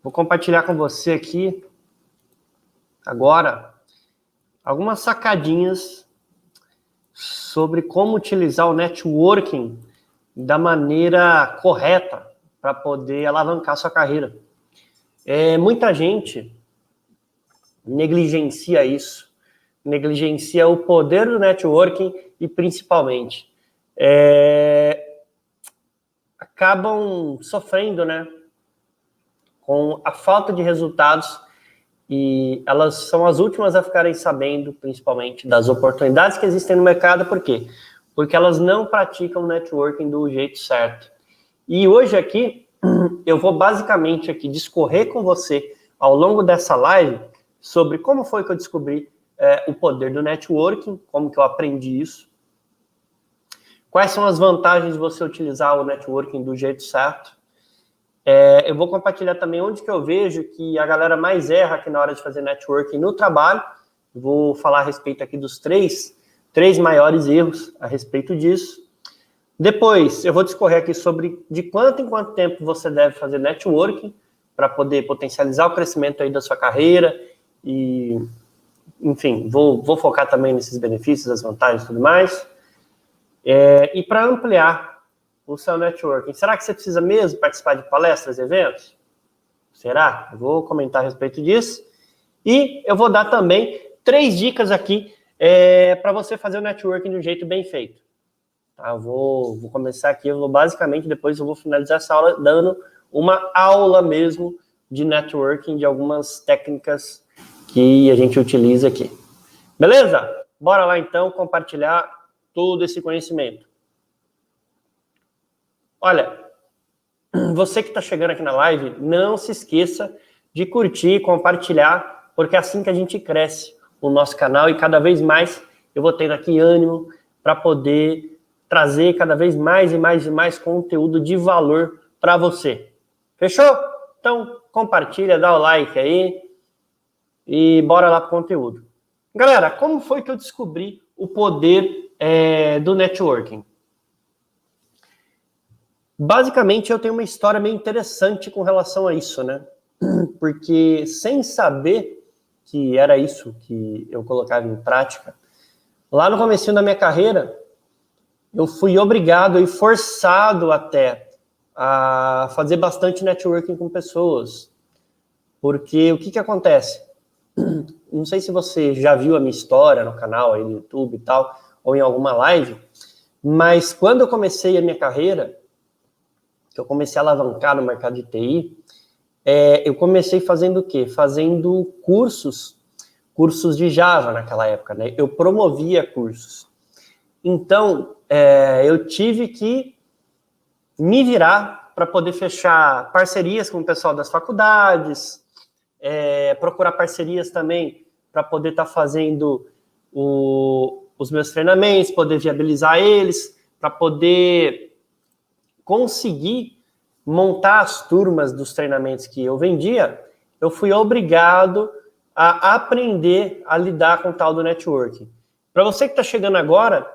Vou compartilhar com você aqui, agora, algumas sacadinhas sobre como utilizar o networking da maneira correta para poder alavancar sua carreira. Muita gente negligencia isso, negligencia o poder do networking e, principalmente, acabam sofrendo, né, com a falta de resultados, e elas são as últimas a ficarem sabendo, principalmente, das oportunidades que existem no mercado. Por quê? Porque elas não praticam networking do jeito certo. E hoje aqui, eu vou basicamente aqui discorrer com você, ao longo dessa live, sobre como foi que eu descobri o poder do networking, como que eu aprendi isso, quais são as vantagens de você utilizar o networking do jeito certo. Eu vou compartilhar também onde que eu vejo que a galera mais erra aqui na hora de fazer networking no trabalho. Vou falar a respeito aqui dos três maiores erros a respeito disso. Depois, eu vou discorrer aqui sobre de quanto em quanto tempo você deve fazer networking para poder potencializar o crescimento aí da sua carreira. E, enfim, vou focar também nesses benefícios, as vantagens e tudo mais. E para ampliar o seu networking, será que você precisa mesmo participar de palestras, eventos? Será? Eu vou comentar a respeito disso. E eu vou dar também 3 dicas aqui para você fazer o networking de um jeito bem feito. Tá? Eu vou começar aqui, basicamente, depois eu vou finalizar essa aula dando uma aula mesmo de networking, de algumas técnicas que a gente utiliza aqui. Beleza? Bora lá, então, compartilhar todo esse conhecimento. Olha, você que está chegando aqui na live, não se esqueça de curtir, compartilhar, porque é assim que a gente cresce o nosso canal e cada vez mais eu vou tendo aqui ânimo para poder trazer cada vez mais e mais e mais conteúdo de valor para você. Fechou? Então, compartilha, dá o like aí e bora lá para o conteúdo. Galera, como foi que eu descobri o poder do networking? Basicamente, eu tenho uma história meio interessante com relação a isso, né? Porque sem saber que era isso que eu colocava em prática, lá no comecinho da minha carreira, eu fui obrigado e forçado até a fazer bastante networking com pessoas. Porque o que acontece? Não sei se você já viu a minha história no canal, aí no YouTube e tal, ou em alguma live, mas quando eu comecei a minha carreira, que eu comecei a alavancar no mercado de TI, eu comecei fazendo o quê? Fazendo cursos de Java naquela época, né? Eu promovia cursos. Então, eu tive que me virar para poder fechar parcerias com o pessoal das faculdades, procurar parcerias também para poder estar fazendo os meus treinamentos, poder viabilizar eles, para poder conseguir montar as turmas dos treinamentos que eu vendia. Eu fui obrigado a aprender a lidar com o tal do networking. Para você que está chegando agora,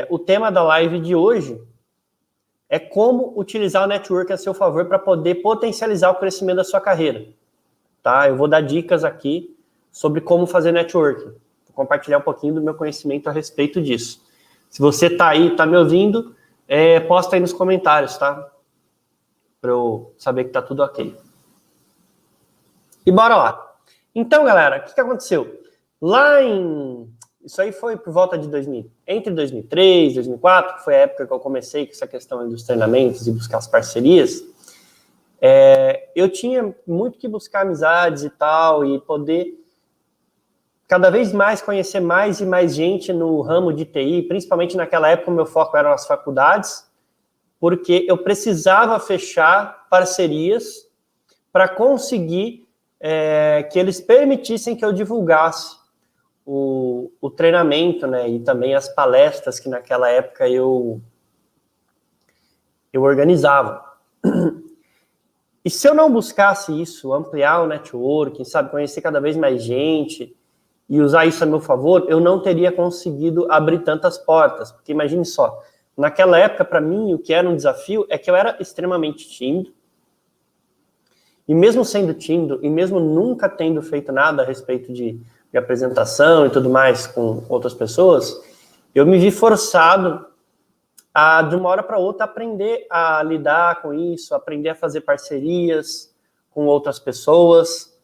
o tema da live de hoje é como utilizar o networking a seu favor para poder potencializar o crescimento da sua carreira. Tá? Eu vou dar dicas aqui sobre como fazer networking. Vou compartilhar um pouquinho do meu conhecimento a respeito disso. Se você está aí, está me ouvindo, posta aí nos comentários, tá? Para eu saber que tá tudo ok. E bora lá. Então, galera, o que aconteceu? Isso aí foi por volta de entre 2003 e 2004, que foi a época que eu comecei com essa questão dos treinamentos e buscar as parcerias. Eu tinha muito que buscar amizades e tal, e poder cada vez mais conhecer mais e mais gente no ramo de TI, principalmente naquela época o meu foco eram as faculdades, porque eu precisava fechar parcerias para conseguir que eles permitissem que eu divulgasse o treinamento, né, e também as palestras que naquela época eu organizava. E se eu não buscasse isso, ampliar o networking, sabe, conhecer cada vez mais gente e usar isso a meu favor, eu não teria conseguido abrir tantas portas. Porque imagine só, naquela época, para mim, o que era um desafio é que eu era extremamente tímido E mesmo sendo tímido, e mesmo nunca tendo feito nada a respeito de apresentação e tudo mais com outras pessoas, eu me vi forçado a, de uma hora para outra, aprender a lidar com isso, aprender a fazer parcerias com outras pessoas.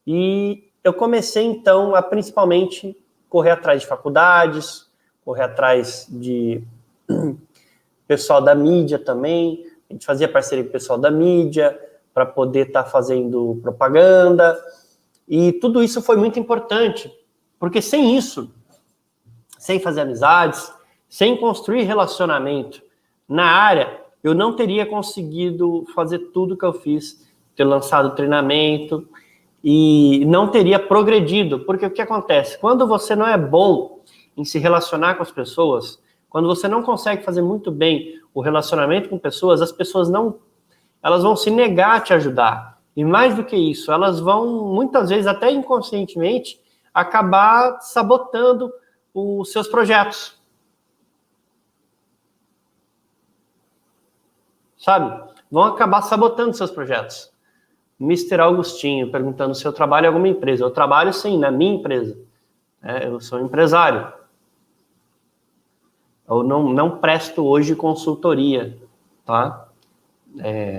E eu comecei, então, a principalmente correr atrás de faculdades, correr atrás de pessoal da mídia também. A gente fazia parceria com o pessoal da mídia para poder estar fazendo propaganda. E tudo isso foi muito importante, porque sem isso, sem fazer amizades, sem construir relacionamento na área, eu não teria conseguido fazer tudo que eu fiz, ter lançado treinamento e não teria progredido, porque o que acontece? Quando você não é bom em se relacionar com as pessoas, quando você não consegue fazer muito bem o relacionamento com pessoas, as pessoas elas vão se negar a te ajudar. E mais do que isso, elas vão, muitas vezes, até inconscientemente, acabar sabotando os seus projetos. Sabe? Vão acabar sabotando seus projetos. Mr. Augustinho perguntando se eu trabalho em alguma empresa. Eu trabalho, sim, na minha empresa. Eu sou empresário. Eu não presto hoje consultoria, tá?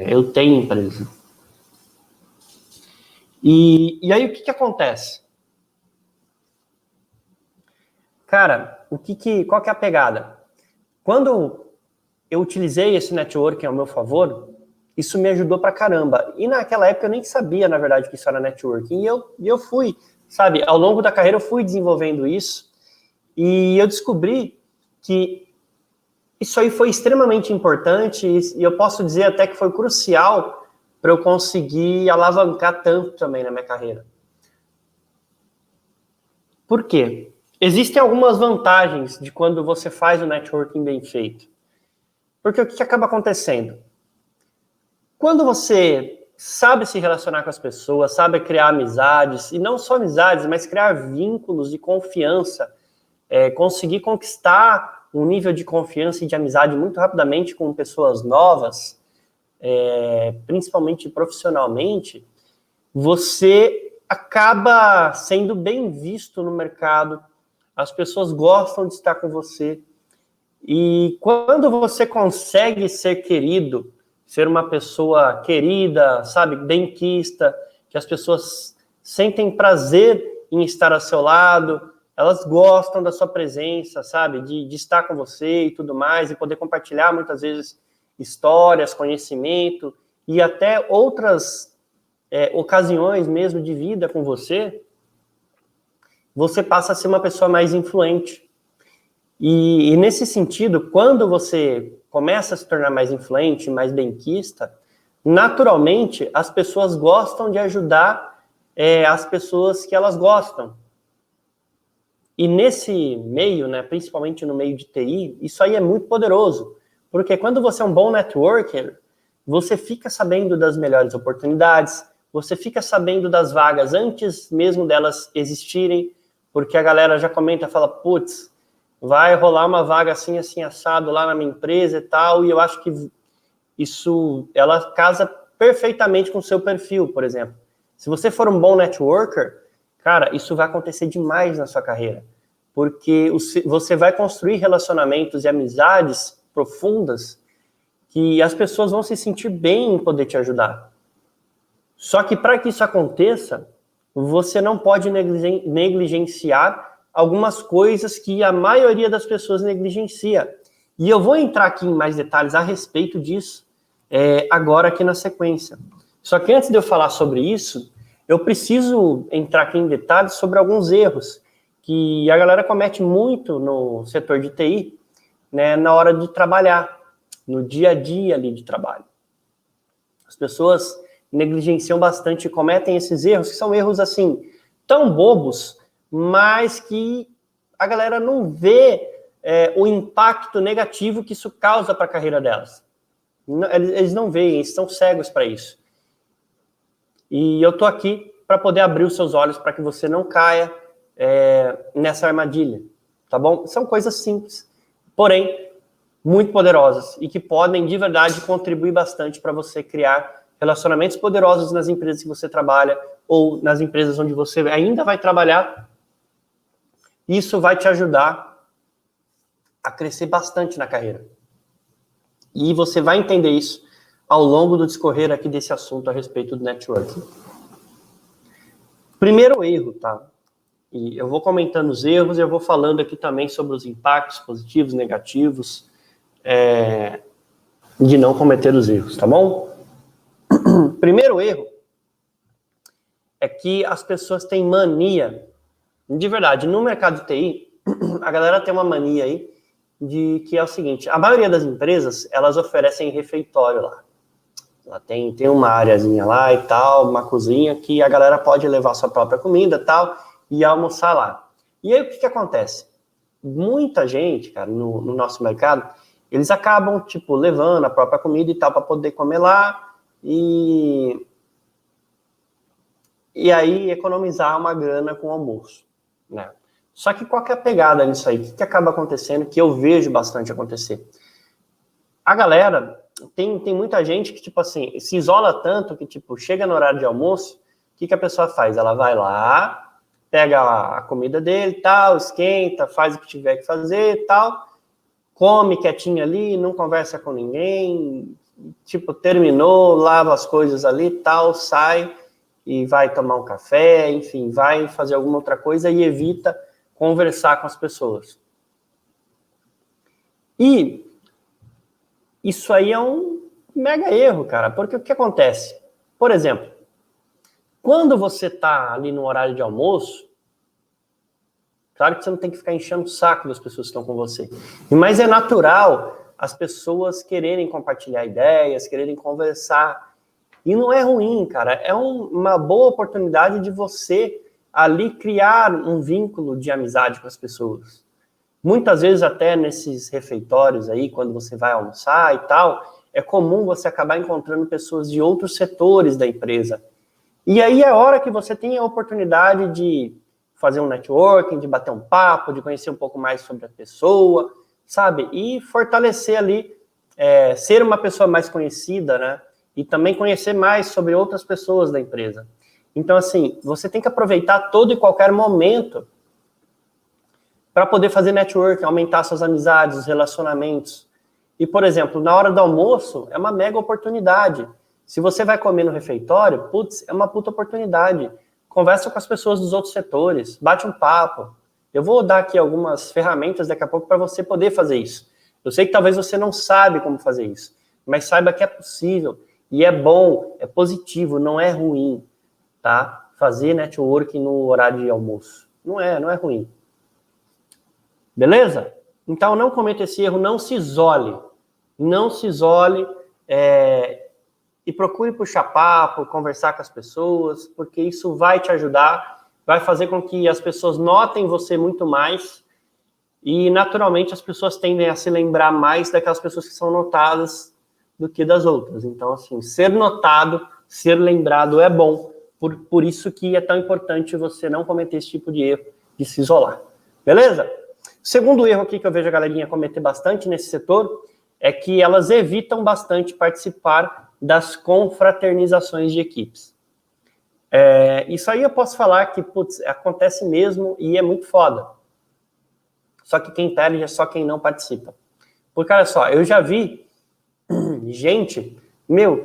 Eu tenho empresa. E aí, o que acontece? Cara, qual que é a pegada? Quando eu utilizei esse networking ao meu favor, isso me ajudou pra caramba. E naquela época eu nem sabia, na verdade, que isso era networking. E eu fui, sabe, ao longo da carreira eu fui desenvolvendo isso. E eu descobri que isso aí foi extremamente importante. E eu posso dizer até que foi crucial para eu conseguir alavancar tanto também na minha carreira. Por quê? Existem algumas vantagens de quando você faz o networking bem feito. Porque o que acaba acontecendo? Quando você sabe se relacionar com as pessoas, sabe criar amizades, e não só amizades, mas criar vínculos de confiança, conseguir conquistar um nível de confiança e de amizade muito rapidamente com pessoas novas, principalmente profissionalmente, você acaba sendo bem visto no mercado, as pessoas gostam de estar com você, e quando você consegue ser querido, ser uma pessoa querida, sabe, benquista, que as pessoas sentem prazer em estar ao seu lado, elas gostam da sua presença, sabe, de estar com você e tudo mais, e poder compartilhar muitas vezes histórias, conhecimento, e até outras ocasiões mesmo de vida com você, você passa a ser uma pessoa mais influente. E nesse sentido, quando você começa a se tornar mais influente, mais benquista, naturalmente as pessoas gostam de ajudar as pessoas que elas gostam. E nesse meio, né, principalmente no meio de TI, isso aí é muito poderoso, porque quando você é um bom networker, você fica sabendo das melhores oportunidades, você fica sabendo das vagas antes mesmo delas existirem, porque a galera já comenta, fala, putz, vai rolar uma vaga assim, assim, assado lá na minha empresa e tal, e eu acho que isso, ela casa perfeitamente com o seu perfil, por exemplo. Se você for um bom networker, cara, isso vai acontecer demais na sua carreira, porque você vai construir relacionamentos e amizades profundas que as pessoas vão se sentir bem em poder te ajudar. Só que para que isso aconteça, você não pode negligenciar algumas coisas que a maioria das pessoas negligencia. E eu vou entrar aqui em mais detalhes a respeito disso agora aqui na sequência. Só que antes de eu falar sobre isso, eu preciso entrar aqui em detalhes sobre alguns erros que a galera comete muito no setor de TI, né, na hora de trabalhar, no dia a dia ali de trabalho. As pessoas negligenciam bastante e cometem esses erros, que são erros, assim, tão bobos, mas que a galera não vê o impacto negativo que isso causa para a carreira delas. Eles não veem, eles estão cegos para isso. E eu estou aqui para poder abrir os seus olhos para que você não caia nessa armadilha, tá bom? São coisas simples, porém muito poderosas e que podem, de verdade, contribuir bastante para você criar relacionamentos poderosos nas empresas que você trabalha ou nas empresas onde você ainda vai trabalhar. Isso vai te ajudar a crescer bastante na carreira. E você vai entender isso ao longo do discorrer aqui desse assunto a respeito do networking. Primeiro erro, tá? E eu vou comentando os erros e eu vou falando aqui também sobre os impactos positivos, negativos, de não cometer os erros, tá bom? Primeiro erro é que as pessoas têm mania, de verdade, no mercado de TI, a galera tem uma mania aí de que é o seguinte, a maioria das empresas, elas oferecem refeitório lá. Ela tem uma areazinha lá e tal, uma cozinha que a galera pode levar sua própria comida e tal, e almoçar lá. E aí o que acontece? Muita gente, cara, no nosso mercado, eles acabam, tipo, levando a própria comida e tal para poder comer lá e aí economizar uma grana com o almoço, né? Só que qual que é a pegada nisso aí? O que acaba acontecendo, que eu vejo bastante acontecer? A galera, tem muita gente que, tipo assim, se isola tanto que, tipo, chega no horário de almoço, o que a pessoa faz? Ela vai lá, pega a comida dele, tal, esquenta, faz o que tiver que fazer, tal, come quietinho ali, não conversa com ninguém, tipo, terminou, lava as coisas ali, tal, sai e vai tomar um café, enfim, vai fazer alguma outra coisa e evita conversar com as pessoas. E isso aí é um mega erro, cara, porque o que acontece? Por exemplo, quando você tá ali no horário de almoço, claro que você não tem que ficar enchendo o saco das pessoas que estão com você, mas é natural as pessoas quererem compartilhar ideias, quererem conversar, e não é ruim, cara, é uma boa oportunidade de você ali criar um vínculo de amizade com as pessoas. Muitas vezes até nesses refeitórios aí, quando você vai almoçar e tal, é comum você acabar encontrando pessoas de outros setores da empresa. E aí é a hora que você tem a oportunidade de fazer um networking, de bater um papo, de conhecer um pouco mais sobre a pessoa, sabe? E fortalecer ali, ser uma pessoa mais conhecida, né? E também conhecer mais sobre outras pessoas da empresa. Então, assim, você tem que aproveitar todo e qualquer momento para poder fazer network, aumentar suas amizades, os relacionamentos. E, por exemplo, na hora do almoço, é uma mega oportunidade. Se você vai comer no refeitório, putz, é uma puta oportunidade. Conversa com as pessoas dos outros setores, bate um papo. Eu vou dar aqui algumas ferramentas daqui a pouco para você poder fazer isso. Eu sei que talvez você não sabe como fazer isso, mas saiba que é possível. E é bom, é positivo, não é ruim, tá? Fazer networking no horário de almoço. Não é ruim. Beleza? Então não cometa esse erro, não se isole. Não se isole e procure puxar papo, conversar com as pessoas, porque isso vai te ajudar, vai fazer com que as pessoas notem você muito mais e naturalmente as pessoas tendem a se lembrar mais daquelas pessoas que são notadas do que das outras. Então, assim, ser notado, ser lembrado é bom, por isso que é tão importante você não cometer esse tipo de erro, de se isolar. Beleza? Segundo erro aqui que eu vejo a galerinha cometer bastante nesse setor é que elas evitam bastante participar das confraternizações de equipes. Isso aí eu posso falar que, putz, acontece mesmo e é muito foda. Só que quem perde é só quem não participa. Porque, olha só, eu já vi gente,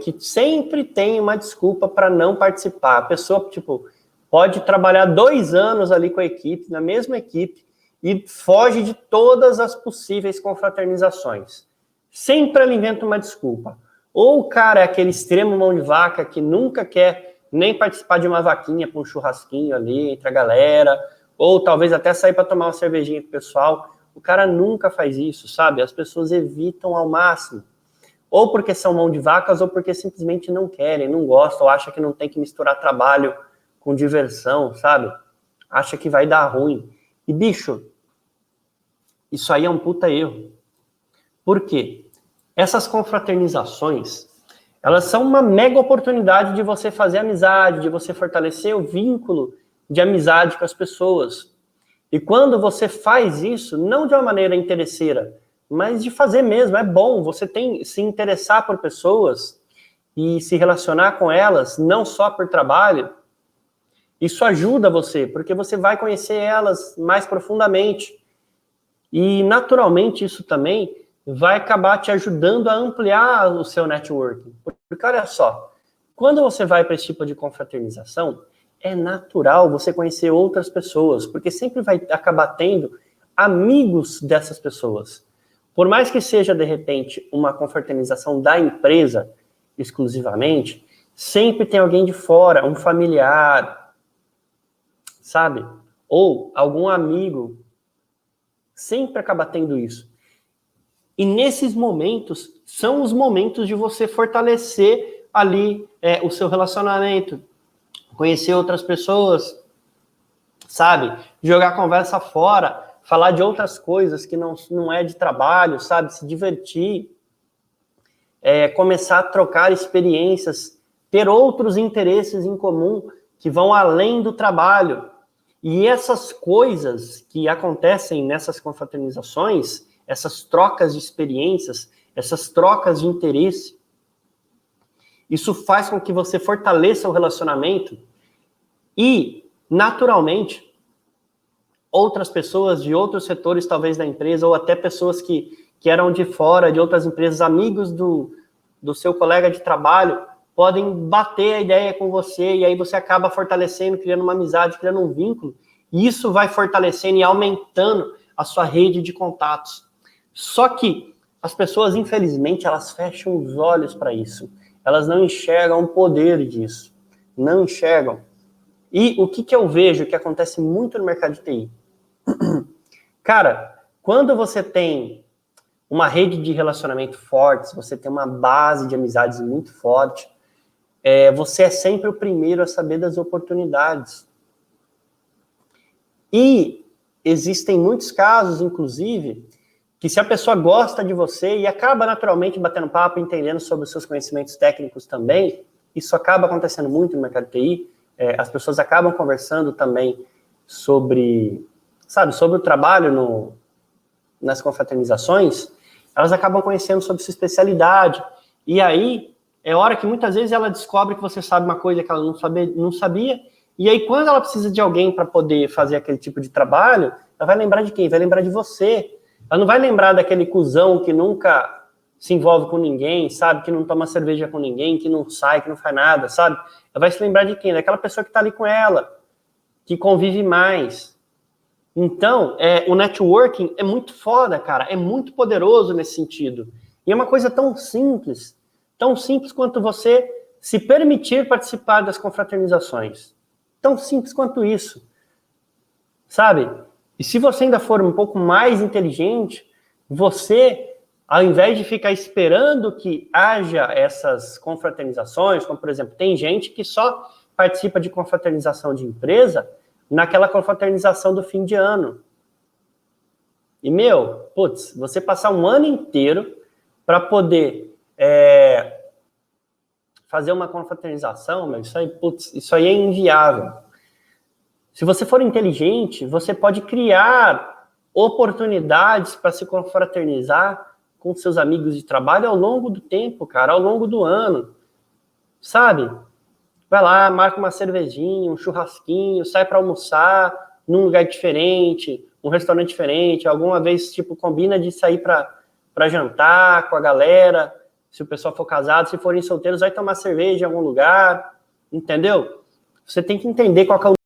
que sempre tem uma desculpa para não participar. A pessoa, tipo, pode trabalhar 2 anos ali com a equipe, na mesma equipe, e foge de todas as possíveis confraternizações. Sempre ela inventa uma desculpa. Ou o cara é aquele extremo mão de vaca que nunca quer nem participar de uma vaquinha para um churrasquinho ali entre a galera, ou talvez até sair para tomar uma cervejinha com o pessoal. O cara nunca faz isso, sabe? As pessoas evitam ao máximo. Ou porque são mão de vacas, ou porque simplesmente não querem, não gostam, ou acham que não tem que misturar trabalho com diversão, sabe? Acha que vai dar ruim. E, bicho, isso aí é um puta erro. Por quê? Essas confraternizações, elas são uma mega oportunidade de você fazer amizade, de você fortalecer o vínculo de amizade com as pessoas. E quando você faz isso, não de uma maneira interesseira, mas de fazer mesmo, é bom, você tem se interessar por pessoas e se relacionar com elas, não só por trabalho, isso ajuda você, porque você vai conhecer elas mais profundamente. E, naturalmente, isso também vai acabar te ajudando a ampliar o seu networking. Porque, olha só, quando você vai para esse tipo de confraternização, é natural você conhecer outras pessoas, porque sempre vai acabar tendo amigos dessas pessoas. Por mais que seja, de repente, uma confraternização da empresa exclusivamente, sempre tem alguém de fora, um familiar, sabe? Ou algum amigo. Sempre acaba tendo isso. E nesses momentos, são os momentos de você fortalecer ali o seu relacionamento, conhecer outras pessoas, sabe? Jogar a conversa fora, falar de outras coisas que não é de trabalho, sabe? Se divertir, começar a trocar experiências, ter outros interesses em comum que vão além do trabalho. E essas coisas que acontecem nessas confraternizações, essas trocas de experiências, essas trocas de interesse, isso faz com que você fortaleça o relacionamento e, naturalmente, outras pessoas de outros setores, talvez, da empresa, ou até pessoas que eram de fora, de outras empresas, amigos do seu colega de trabalho, podem bater a ideia com você, e aí você acaba fortalecendo, criando uma amizade, criando um vínculo, e isso vai fortalecendo e aumentando a sua rede de contatos. Só que as pessoas, infelizmente, elas fecham os olhos para isso. Elas não enxergam o poder disso. Não enxergam. E o que eu vejo que acontece muito no mercado de TI? Cara, quando você tem uma rede de relacionamento forte, você tem uma base de amizades muito forte, você é sempre o primeiro a saber das oportunidades. E existem muitos casos, inclusive, que se a pessoa gosta de você e acaba naturalmente batendo papo, entendendo sobre os seus conhecimentos técnicos também, isso acaba acontecendo muito no mercado de TI, as pessoas acabam conversando também sobre, sabe, sobre o trabalho nas confraternizações, elas acabam conhecendo sobre sua especialidade, e aí é hora que muitas vezes ela descobre que você sabe uma coisa que ela não sabia, e aí quando ela precisa de alguém para poder fazer aquele tipo de trabalho, ela vai lembrar de quem? Vai lembrar de você. Ela não vai lembrar daquele cuzão que nunca se envolve com ninguém, sabe? Que não toma cerveja com ninguém, que não sai, que não faz nada, sabe? Ela vai se lembrar de quem? Daquela pessoa que está ali com ela, que convive mais. Então, o networking é muito foda, cara. É muito poderoso nesse sentido. E é uma coisa tão simples quanto você se permitir participar das confraternizações. Tão simples quanto isso, sabe? E se você ainda for um pouco mais inteligente, você, ao invés de ficar esperando que haja essas confraternizações, como, por exemplo, tem gente que só participa de confraternização de empresa naquela confraternização do fim de ano. E, putz, você passar um ano inteiro para poder fazer uma confraternização, isso aí é inviável. Se você for inteligente, você pode criar oportunidades para se confraternizar com seus amigos de trabalho ao longo do tempo, cara, ao longo do ano, sabe? Vai lá, marca uma cervejinha, um churrasquinho, sai para almoçar num lugar diferente, um restaurante diferente, alguma vez, combina de sair para jantar com a galera, se o pessoal for casado, se forem solteiros, vai tomar cerveja em algum lugar, entendeu? Você tem que entender qual que é o